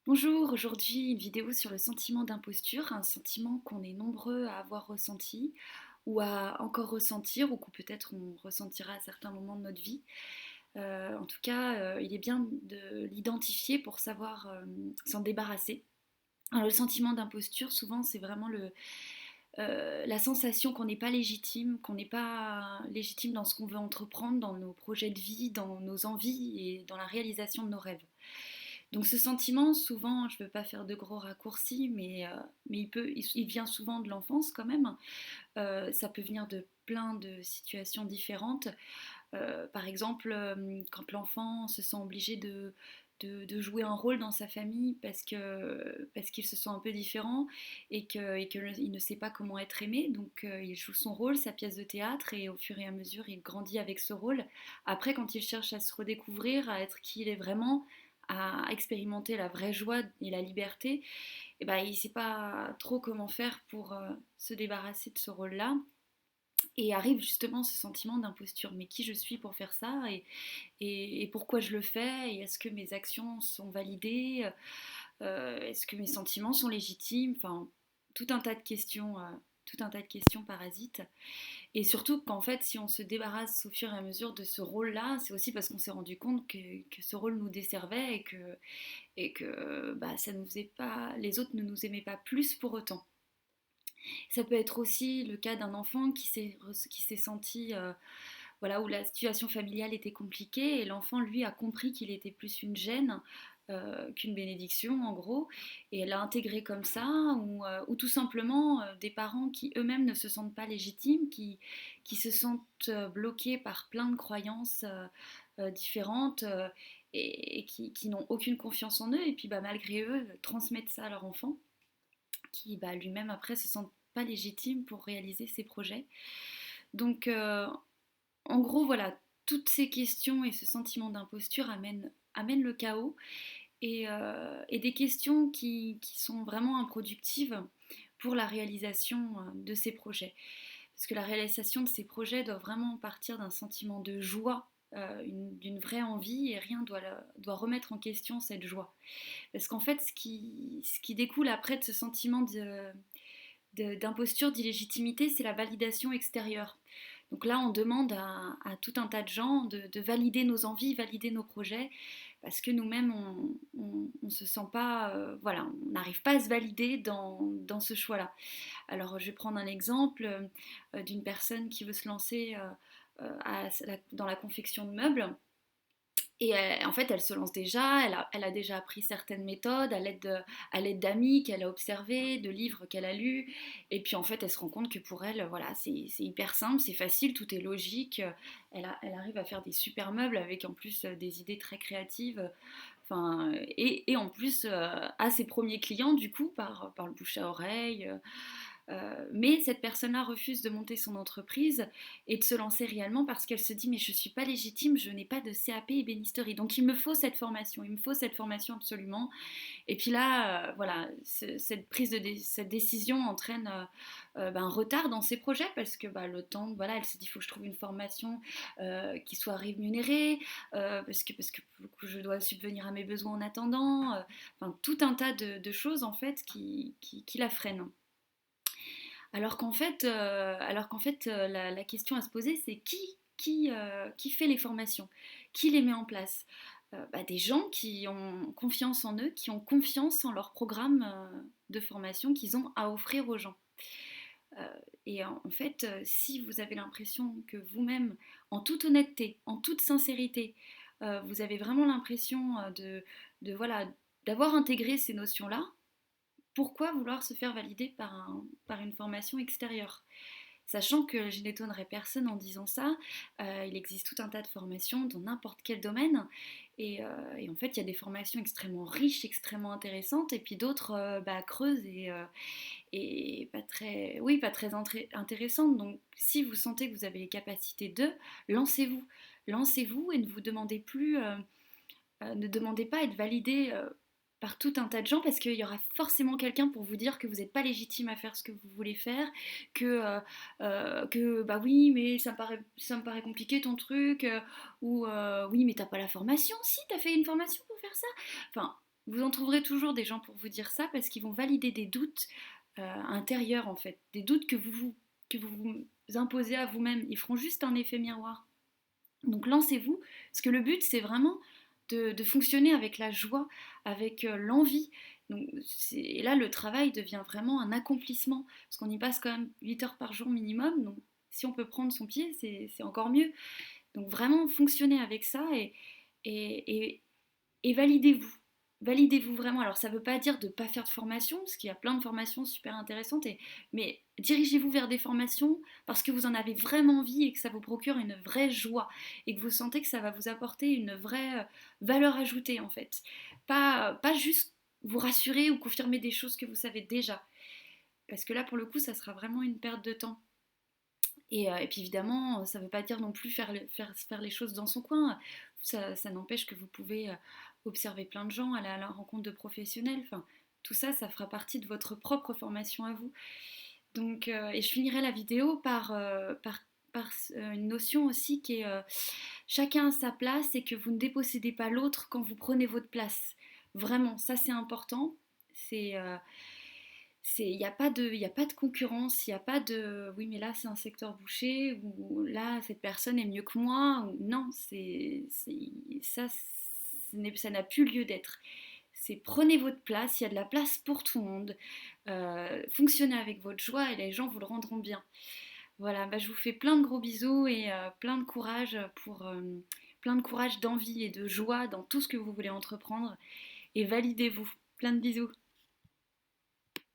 Bonjour, aujourd'hui une vidéo sur le sentiment d'imposture, un sentiment qu'on est nombreux à avoir ressenti ou à encore ressentir ou que peut-être on ressentira à certains moments de notre vie. En tout cas, il est bien de l'identifier pour savoir s'en débarrasser. Alors, le sentiment d'imposture, souvent, c'est vraiment la sensation qu'on n'est pas légitime, qu'on n'est pas légitime dans ce qu'on veut entreprendre, dans nos projets de vie, dans nos envies et dans la réalisation de nos rêves. Donc ce sentiment, souvent, je ne veux pas faire de gros raccourcis, mais il vient souvent de l'enfance quand même. Ça peut venir de plein de situations différentes. Par exemple, quand l'enfant se sent obligé de jouer un rôle dans sa famille parce qu'il se sent un peu différent il ne sait pas comment être aimé. Donc il joue son rôle, sa pièce de théâtre, et au fur et à mesure, il grandit avec ce rôle. Après, quand il cherche à se redécouvrir, à être qui il est vraiment, à expérimenter la vraie joie et la liberté, et ben, il ne sait pas trop comment faire pour se débarrasser de ce rôle-là. Et arrive justement ce sentiment d'imposture. Mais qui je suis pour faire ça et pourquoi je le fais? Et est-ce que mes actions sont validées? Est-ce que mes sentiments sont légitimes? Enfin, tout un tas de questions. Tout un tas de questions parasites. Et surtout qu'en fait, si on se débarrasse au fur et à mesure de ce rôle-là, c'est aussi parce qu'on s'est rendu compte que ce rôle nous desservait et que bah, ça nous faisait pas, les autres ne nous aimaient pas plus pour autant. Ça peut être aussi le cas d'un enfant qui s'est senti, voilà, où la situation familiale était compliquée et l'enfant, lui, a compris qu'il était plus une gêne qu'une bénédiction, en gros, et elle l'a intégré comme ça, ou tout simplement des parents qui eux-mêmes ne se sentent pas légitimes, qui se sentent bloqués par plein de croyances différentes et qui n'ont aucune confiance en eux, et puis bah, malgré eux, transmettent ça à leur enfant, qui bah, lui-même après se sent pas légitime pour réaliser ses projets. Donc en gros, voilà, toutes ces questions et ce sentiment d'imposture amènent le chaos et des questions qui sont vraiment improductives pour la réalisation de ces projets. Parce que la réalisation de ces projets doit vraiment partir d'un sentiment de joie, d'une vraie envie, et rien doit remettre en question cette joie. Parce qu'en fait, ce qui découle après de ce sentiment d'imposture, d'illégitimité, c'est la validation extérieure. Donc là, on demande à tout un tas de gens de valider nos envies, valider nos projets, parce que nous-mêmes, on se sent pas, voilà, on n'arrive pas à se valider dans ce choix-là. Alors, je vais prendre un exemple d'une personne qui veut se lancer dans la confection de meubles. Et en fait, elle se lance déjà, elle a déjà appris certaines méthodes à l'aide d'amis qu'elle a observés, de livres qu'elle a lus. Et puis en fait, elle se rend compte que pour elle, voilà, c'est hyper simple, c'est facile, tout est logique. Elle arrive à faire des super meubles avec en plus des idées très créatives. Enfin, et en plus, à ses premiers clients, du coup, par le bouche à oreille. Mais cette personne-là refuse de monter son entreprise et de se lancer réellement parce qu'elle se dit mais je ne suis pas légitime, je n'ai pas de CAP ébénisterie. Donc il me faut cette formation absolument. Et puis là, voilà, cette décision entraîne un retard dans ses projets parce que bah, le temps, voilà, elle s'est dit il faut que je trouve une formation qui soit rémunérée parce que je dois subvenir à mes besoins en attendant. Enfin, tout un tas de choses en fait qui la freinent. Alors qu'en fait, la question à se poser, c'est qui fait les formations? Qui les met en place? Bah, des gens qui ont confiance en eux, qui ont confiance en leur programme de formation qu'ils ont à offrir aux gens. Et en fait, si vous avez l'impression que vous-même, en toute honnêteté, en toute sincérité, vous avez vraiment l'impression voilà, d'avoir intégré ces notions-là, pourquoi vouloir se faire valider par une formation extérieure? Sachant que je n'étonnerai personne en disant ça, il existe tout un tas de formations dans n'importe quel domaine. Et en fait, il y a des formations extrêmement riches, extrêmement intéressantes, et puis d'autres bah, creuses et pas très, oui, pas très intéressantes. Donc, si vous sentez que vous avez les capacités lancez-vous. Lancez-vous et ne vous demandez plus ne demandez pas à être validé par tout un tas de gens parce qu'il y aura forcément quelqu'un pour vous dire que vous n'êtes pas légitime à faire ce que vous voulez faire, que bah oui, mais ça me paraît compliqué ton truc, ou oui, mais t'as pas la formation. Si, t'as fait une formation pour faire ça. Enfin, Vous en trouverez toujours des gens pour vous dire ça parce qu'ils vont valider des doutes intérieurs en fait, des doutes que vous imposez à vous-même. Ils feront juste un effet miroir. Donc lancez-vous, parce que le but c'est vraiment de fonctionner avec la joie, avec l'envie. Donc, et là le travail devient vraiment un accomplissement, parce qu'on y passe quand même 8 heures par jour minimum, donc si on peut prendre son pied, c'est encore mieux. Donc vraiment fonctionnez avec ça et, et, et validez-vous. Validez-vous vraiment. Alors ça ne veut pas dire de ne pas faire de formation, parce qu'il y a plein de formations super intéressantes, mais dirigez-vous vers des formations parce que vous en avez vraiment envie et que ça vous procure une vraie joie et que vous sentez que ça va vous apporter une vraie valeur ajoutée en fait. Pas juste vous rassurer ou confirmer des choses que vous savez déjà. Parce que là, pour le coup, ça sera vraiment une perte de temps. Et puis évidemment, ça ne veut pas dire non plus faire les choses dans son coin. Ça n'empêche que vous pouvez observer plein de gens, aller à la rencontre de professionnels. Enfin, tout ça, ça fera partie de votre propre formation à vous. Donc, et je finirai la vidéo par une notion aussi qui est chacun à sa place et que vous ne dépossédez pas l'autre quand vous prenez votre place. Vraiment, ça c'est important. C'est il n'y a pas y a pas de concurrence, il n'y a pas de oui mais là c'est un secteur bouché ou là cette personne est mieux que moi ou non ça ça n'a plus lieu d'être. C'est prenez votre place, il y a de la place pour tout le monde, fonctionnez avec votre joie et les gens vous le rendront bien. Voilà, bah, je vous fais plein de gros bisous et plein de courage plein de courage, d'envie et de joie dans tout ce que vous voulez entreprendre et validez-vous. Plein de bisous.